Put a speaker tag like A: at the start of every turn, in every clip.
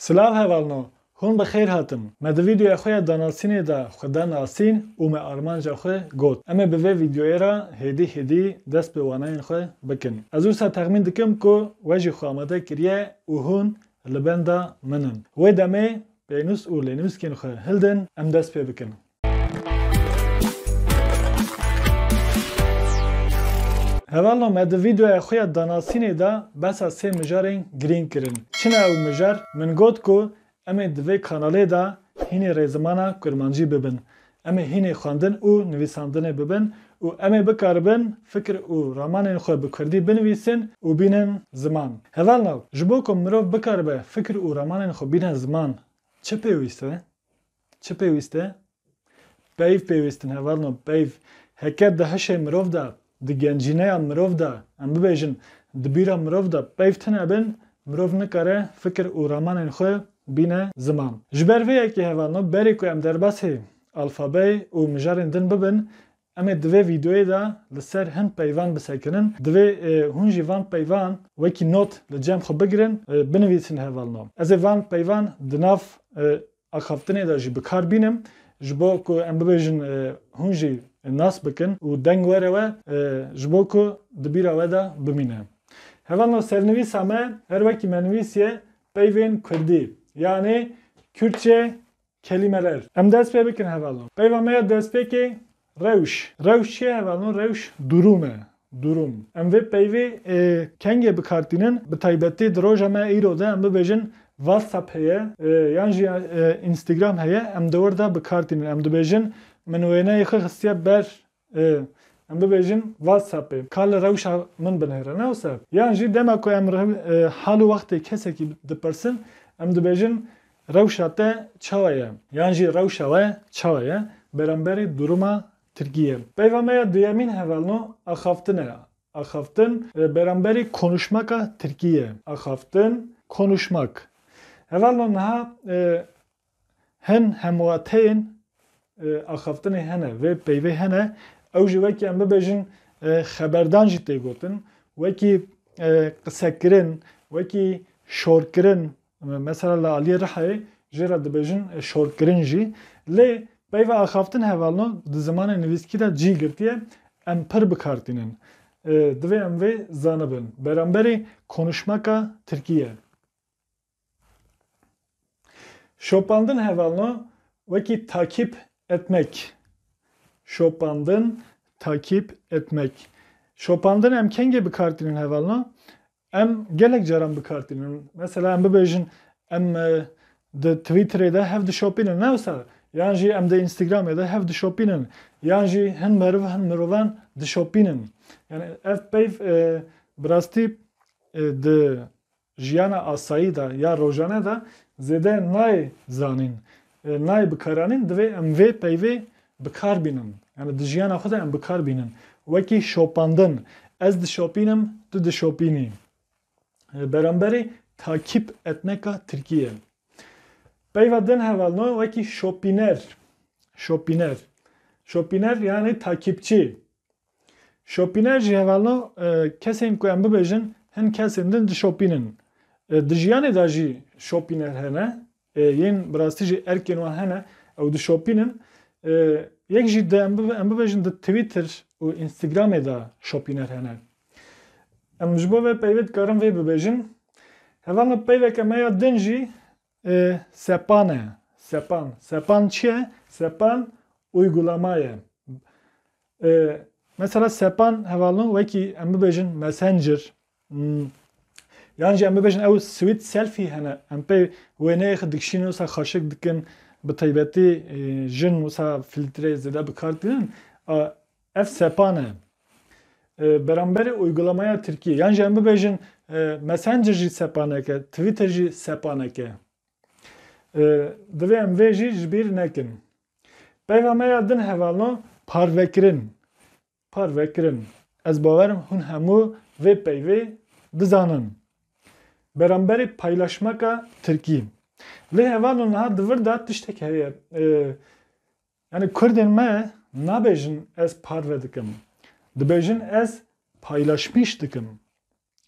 A: Silav hevalno, hûn bi xêr hatin. Me di vîdeoya xwe ya danasînê de xwe nasîn û me armanca xwe got. Em ê bi vê vîdeoyê re hêdî dest bi waneyên xwe bikin. Ez wisa texmîn dikim ku we jî xwe amade kiriye û hûn li benda min in. Wê demê pênûs û lênûskên xwe hildin, em dest pê bikin. Hevalno me di vîdeoya xwe ya danasînê de besa sê mijarên girîng kirin. Çi ne ew mijar? Min got ku em ê di vê kanalê de hînê rêzimana kurmancî bibin. Em ê hînê xwendin û nivîsandinê bibin û em ê bikaribin fikir û ramanên xwe bi Kurdî binivîsin û bînin ziman. Hevalno ji bo ku mirov bikaribe fikir û ramanên xwe bîne ziman, çi pêwîst e? Çi pêwîst e? Peyv pêwîstin hevalno peyv. Heke di hişê mirov de, di gencîneya mirov de, em bibêjin di bîra mirov de peyv tune bin, mirov nikare fikir û ramanên xwe bîne ziman. Ji ber vê yekê hevalno berê ku em derbasê alfabeyê û mijarên din bibin, em ê di vê vîdeoyê de li ser hin peyvan bisekinin. Divê hûn jî van peyvan wekî not li cem xwe bigirin, binivîsin hevalno. Ez ê van peyvan di nav axaftinê de jî bikar bînim ji bo ku em bibêjin hûn jî nas bikin û deng were we ji bo ku di bîra we de bimîne. Hevalno sernivîsa me her wekî me nivîsiye peyvên Kurdî, yanî Kürtçe kelimeler. Em dest pê bikin hevalno. Peyva me ya destpêkê rewş. Rewş çi ye hevalno? Rewş durum e. Durum. Em vê peyvê kengê bikartînin bi taybetî di roja me îro de em bibêjin WhatsApp heye yan jî Instagram heye, em di wir de bikartînin. Em dibêjin min wêneyê xwe xistiye ber em bibêjin WhatsAppê. Ka li rewşa min binêre ne wisa? Yan jî dema ku em hal û wextê kesekî dipirsin, em dibêjin rewşa te çawa ye? Yan jî rewşa we çawa ye? Beramberî duruma Tirkiye. Peyva me ya duyemîn hevalno axaftin e. Axaftin beramberî konuşmaka Tirkiye. Axaftin konuşmak. Hevalno niha hin hemwateyên axaftinê hene vê peyvê hene, ew jî wekî em bibêjin xeberdan jî tê gotin, wekî qisekirin, wekî şorkirin, mesela li aliyê Rihayê jê re dibêjin şorkirin jî. Lê peyva axaftin hevalno di zimanê nivîskî de cî girtiye, em pir bikartînin. Divê em vê zanibin. Beramberî konuşmaka Tirkiye. Şopandin hevalno wekî takip etmek. Şopandin takip etmek. Şopandin em kengê bikartînin hevalno? Em gelek caran bikartînin. Mesela em bibêjin em di Twitterê de hev dişopînin ne wisa? Yan jî em di Instagramê de hev dişopînin. Yan jî hin meriv hin mirovan dişopînin. Yani ev peyv bi rastî di jiyana asayî de ya rojane de zêde nayê zanîn, nayê bikaranîn, divê em vê peyvê bikar bînin. Yani di jiyana xwe de em bikar bînin. Wekî şopandin. Ez dişopînim, tu dişopînî. Beramberî takip etmeka Tirkiye. Peyva din hevalno wekî şopîner. Şopîner. Şopîner yani takipçi. Şopîner jî hevalno kesên ku em bibêjin hin kesên din dişopînin. Di jiyanê de jî şopîner hene. Yên bi rastî jî erkên wan hene, ew dişopînin. Yek jî de em bibêjin di Twitter û Instagramê de şopîner hene. Em ji bo vê peyvê dikarin vê bibêjin. Hevalno peyveke me ya din jî sepan e. Sepan. Sepan çi ye? Sepan uygulama ye. Mesela sepan hevalno wekî em bibêjin Messenger. Yan jî em bibêjin ew sweet selfie hene. Em pê wêneyê xwe dikişînin wisa xweşik dikin, bi taybetî jin wisa filtrê zêde bikartînin. Ev sepan e. Beramberî uygulamaya Tirkiye. Yan jî em bibêjin Messenger jî sepaneke, Twitter jî sepaneke. Divê em vê jî ji bîr nekin. Peyva me ya din hevalno parvekirin. Parvekirin. Ez bawerim hûn hemû vê peyvê dizanin. Beramberî paylaşmaka Tirkî. Lê hevalno niha di vir de tiştek heye. Yani Kurdên me nabêjin ez parve dikim. Dibêjin ez paylaşmış dikim.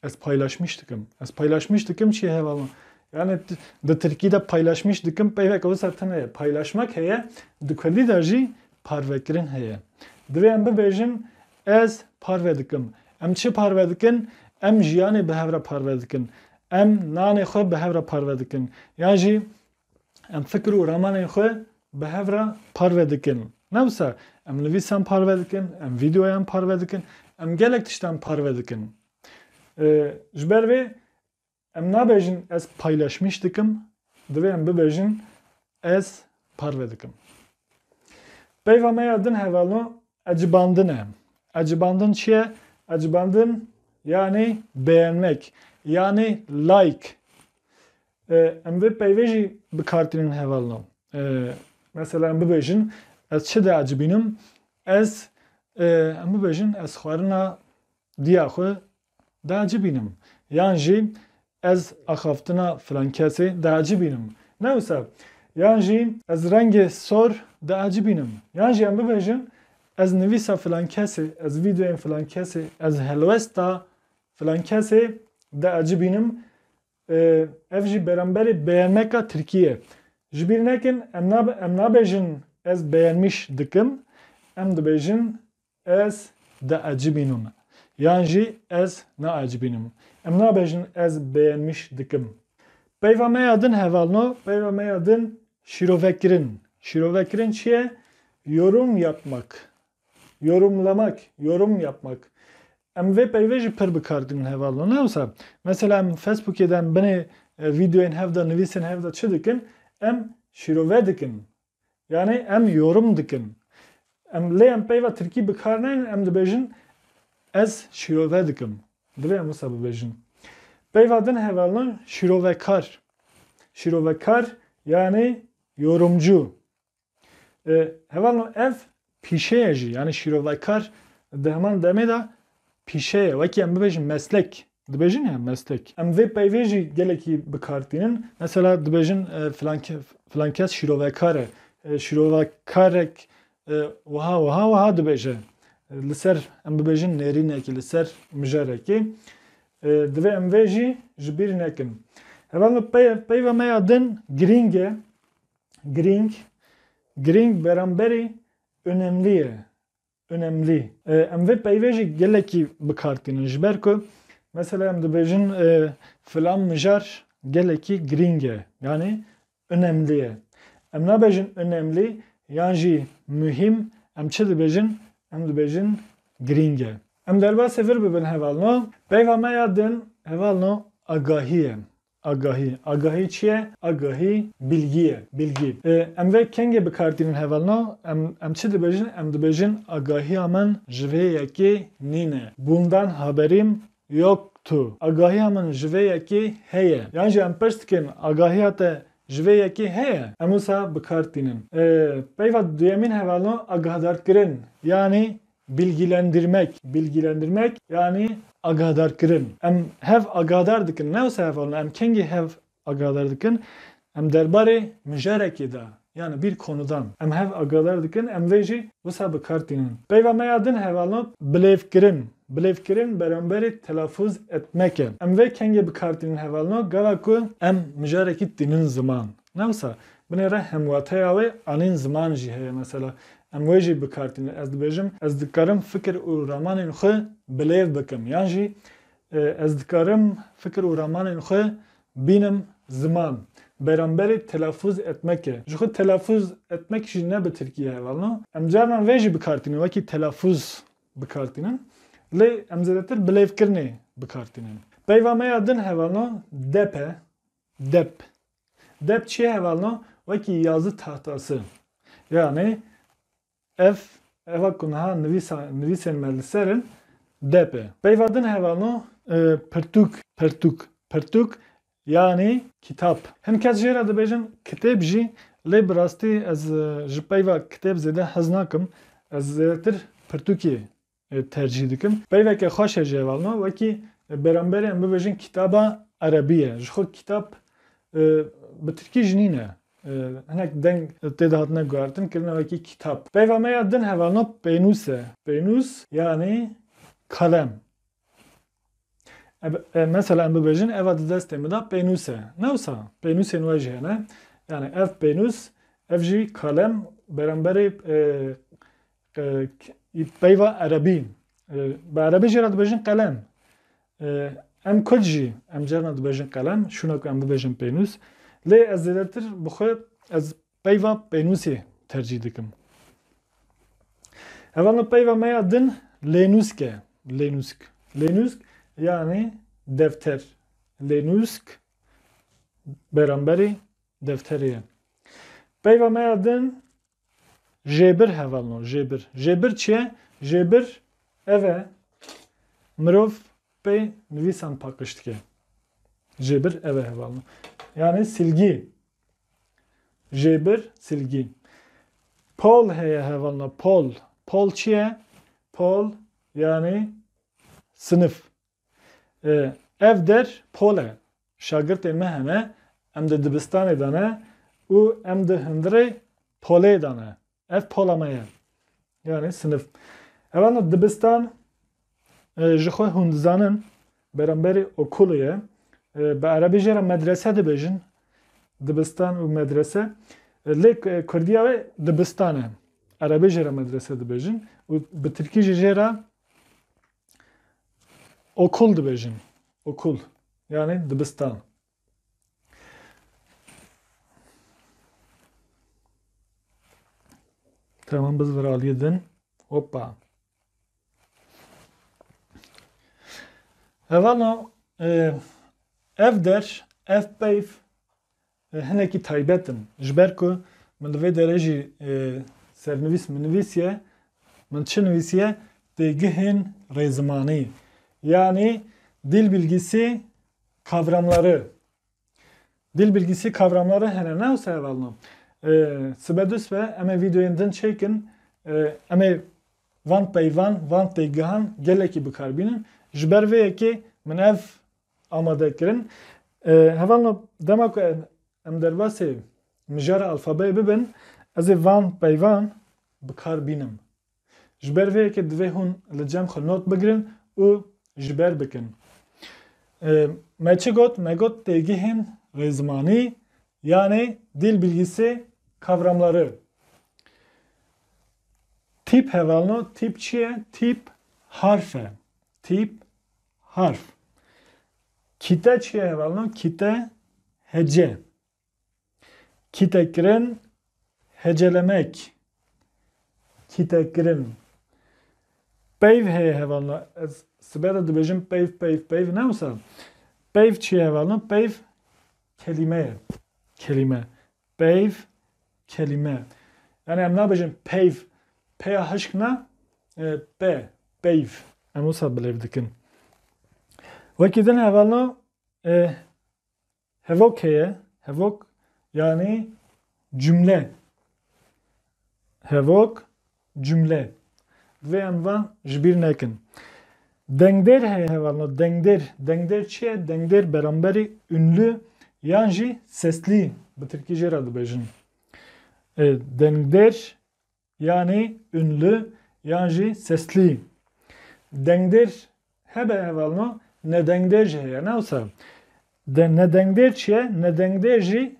A: Ez paylaşmış dikim. Ez paylaşmış dikim çi hevalno? Yani de Türkiye'de paylaşmış dikim peyvek o zaten heye. Paylaşmak heye. Dükkanı da jî parvekirin heye. Divê em bibêjin ez parve dikim. Em çi parve dikin? Em jiyanê bi hev re parve dikin. Em nanê xwe bi hev re parve dikin. Yan jî em fikir û ramanên xwe bi hev re parve dikin. Ne wisa? Em nivîsan parve dikin, em vîdyoyan parve dikin, em gelek tiştan parve dikin. Ji ber vê em nabêjin ez paylaşmış dikim, divê em bibêjin ez parve dikim. Peyva me ya din hevalno acibandin e. Acibandin çi ye? Acibandin yani beğenmek, yani like. Em vê peyvê jî bikartînin hevalno. Mesela em bibêjin ez çi de acibînim? Ez em bibêjin ez xwarina diya xwe de acibînim. Yan jî ez axaftina filan kesê de acibînim. Ne wisa? Yan jî ez rengê sor de acibînim. Yan jî em bibêjin ez nivîsa filan kesê, ez vîdyoyên filan kesê, ez helwesta filan kesê de acibînim. Ev jî beramberê beğenmeka Tirkiye. Ji bîr nekin em nabêjin ez beğenmiş dikim. Em dibêjin ez de acibînim. Yan jî ez neacibînim. Em nabêjin ez beğenmiş dikim. Peyva me ya din hevalno, peyva me ya din şîrovekirin. Şîrovekirin çi ye? Yorum yapmak. Yorumlamak, yorum yapmak. Em vê peyvê jî pir bikardin hevalno. Ne wisa? Mesela em Facebookê de em binê vîdyoyên hev de nivîsên hev de çi dikin? Em şîrove dikin. Yani em yorum dikin. Lê em peyva Tirkî bikar nayên em dibêjin ez şîrove dikim. Divê em wisa bibêjin. Peyva din hevalno şîrovekar. Şîrovekar yani yorumcu. Hevalno ev pîşeye jî yani şîrovekar di heman demê de pîşeye. Wekî em bibêjin meslek. Dibêjin ya meslek. Em vê peyvê jî gelekî bikartînin. Mesela dibêjin filan kes şîrovekar e. Şîrovekarek wiha dibêje. Li ser em bibêjin nêrînekî, li ser mijarekî. Divê em vê jî ji bîr nekin. Hevalno peyva me ya din giring e. Giring beramberî önemli ye. Önemli. Em vê peyvê jî gelekî bikartînin. Ji ber ku mesela em dibêjin filan mijar gelekî giring e. Yani önemli ye. Em nabêjin önemli yan jî mühim. Em çi dibêjin? Em dibêjin giring e. Em derbasê vir bibin hevalno. Peyva me ya din hevalno agahî ye. Agahî. Agahî çi ye? Agahî bilgi ye. Bilgi. Em vê kengê bikartînin hevalno. Em çi dibêjin? Em dibêjin agahiya min ji vê yekê nîne. Bundan haberim yoktu. Agahiya min ji vê yekê heye. Yan jî em pirs dikin agahiya te ji vê yekê heye. Em wisa bikartînin. Peyva duyemîn hevalno agadarkirin. Yani bilgilendirmek. Bilgilendirmek yani agadarkirin. Em hev agadar dikin. Ne wisa hevalno? Em kengî hev agadar dikin? Em derbarê mijarekê de. Yani bir konudan. Em hev agadar dikin. Em vê jî wisa bikartînin. Peyva me ya din hevalno bilêvkirin. Bilêvkirin beramberî telaffuz etmek e. Em vê kengê bikartînin hevalno gava ku em mijarekî dînin ziman. Ne wisa? Binêre hemwateya wê anîn ziman jî heye mesela. Em wê jî bikartînin. Ez dibêjim ez dikarim fikir û ramanên xwe bilêv bikim. Yan jî ez dikarim fikir û ramanên xwe bînim ziman. Beramberî telaffuz etmek e. Ji xwe telaffuz etmek jî ne bi Tirkiye hevalno. Em carnan vê jî bikartînin. Wekî telaffuz bikartînin. Lê em zêdetir bilêvkirinê bikartînin. Peyva me ya din hevalno dep e. Dep. Dep çi ye hevalno? Wekî yazı tahtası. Yani eva ku niha nivîsên me li serin dep e. Peyva din hevalno pirtûk yani kitap. Hin kes jê re dibêjin kitêb jî lê bi rastî ez ji peyva kitêb zêde hez nakim. Ez zêdetir pirtûkê tercih dikim. Peyveke xweş e jî hevalno wekî beramberê em bibêjin kitaba erebî ye. Ji xwe kitap bi Tirkî jî nîne. Hinek deng tê de hatine guhertin kirine wekî kitap. Peyva me ya din hevalno pênûs e. Pênûs yani kalem. Mesela em bibêjin eva di destê min da pênûs e. Newsa pênûsên we jî hene. Yani ev pênûs ev jî kalem beramberê peyva erebî. Bi erebî jî re dibêjin qelem. Em Kurd jî em carna dibêjin qelem. Şûna ku em bibêjin pênûs. Lê ez zêdetir bi xwe ez peyva pênûsê tercîh dikim. Hevano peyva me ya din lênûsk e. Lênûsk yani defter. Lênûsk beramberî defterê ye. Peyva me ya din jêbir hevalno. Jêbir çi ye? Jêbir ev e mirov pey nivîsan paqij dike. Jêbir ev e hevalno. Yani silgi. Jêbir silgi. Pol heye hevalno. Pol çi ye? Pol yani sınıf. Ev der pole. Şagirtên me hene em di dibistanê de ne û em di hundirê polê de ne. Ev pola me ye. Yani sınıf. Evan dibistan ji xwe hûn dizanin beramberî okulê ye. Bi erebî jî re medrese dibêjin. Dibistan û medrese. Lê Kurdiya we dibistan e. Erebî jî re medrese dibêjin. Û bi Tirkî jî re okul dibêjin. Okul. Yani dibistan. Tamam biz vir aliyê din. Hoppa. Hevano ev der, ev peyv hinekî taybet in. Ji ber ku min li vê derê jî sernivîs min nivîsiye, min çi nivîsiye? Têgihên rêzimanî. Yani dil bilgisi kavramları. Dil bilgisi kavramları hene ne olsa evalno. Sibedus ve eme videoyun din çekin. Eme van peyvan, van têgihan gelekî bikarbînin. Ji ber vê yekê min ev amade kirin. Hevalno dema ku em derbasê mijara alfabeyê bibin, ez ê van peyvan bikarbînim. Ji ber vê yekê divê hûn li cem xwe not bigirin û ji ber bikin. Me çi got? Me got têgihên rêzimanî yani dil bilgisi kavramları. Tip hevalno. Tip çi ye? Tip harf e. Tip harf. Kite çi ye hevalno? Kite hece. Kite kirin hecelemek. Kite kirin. Peyv heye hevalno. Sibera dibêjin peyv ne olsa? Peyv çi ye hevalno? Peyv kelime. Kelime. Peyv kelime. Yani em nabêjin peyv. Peya hişk ne? Peyv. Em wisa bilêv dikin. Wekî din hevalno hevok heye. Hevok yani cümle. Hevok cümle. Ve em van ji bîr nekin. Dengder heye hevalno. Dengder çi ye? Dengder beramberî ünlü yan jî sesli. Bi Tirkî jî re dibêjin. Dengder yani ünlü yan jî sesli. Dengder hebe hevalno. Nedengder jî heye. Ne olsa? Nedengder çi ye? Nedengder jî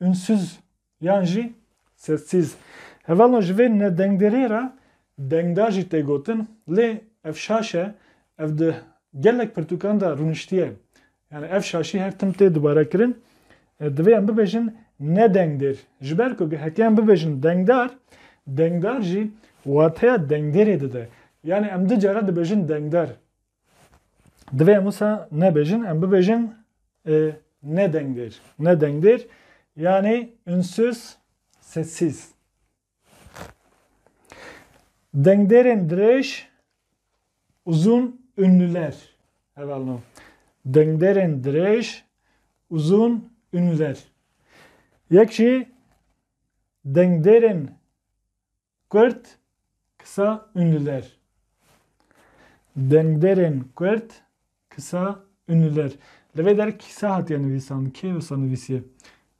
A: ünsüz yan jî sessiz. Hevalno ji vê nedengderê re dengdar jî tê gotin. Lê ev şaş e. Ev di gelek pirtûkan da rûniştiye. Yani ev şaşî her tim tê dibare kirin. Divê em bibêjin nedengder. Ji ber ku hekî em bibêjin dengdar, dengdar jî wateya dengderê dide. Yani em di cara dibêjin dengdar. Divê em wisa nebêjin, em bibêjin nedengder. Nedengder yani ünsüz, sessiz. Dengderên dirêj uzun ünlüler. Hevalno. Dengderên dirêj uzun ünlüler. Yek jî dengderên kurt kısa ünlüler. Dengderên kurt kısa ünlüler. Li vê der kîsa hatiye nivîsan. Kê wisa nivîsiye?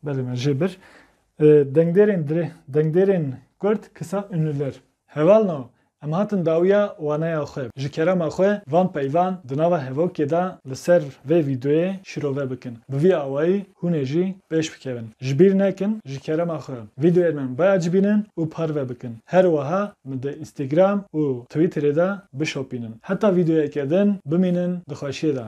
A: Belê me jê bir. Dengderên kurt kısa ünlüler. Hevalno. em hatin dawiya waneya xwe ji kerema xwe van peyvan di nava hevokê de li ser vê vîdeoyê şîrove bikin. Bi vî awayî hûn ê jî pêş bikevin. Ji bîr nekin ji kerema xwe vîdeoyên min biacibînin û parve bikin. Her wiha min di Instagram û Twitterê de bişopînin. Heta vîdeoyekê din bimînin di xweşiyê de.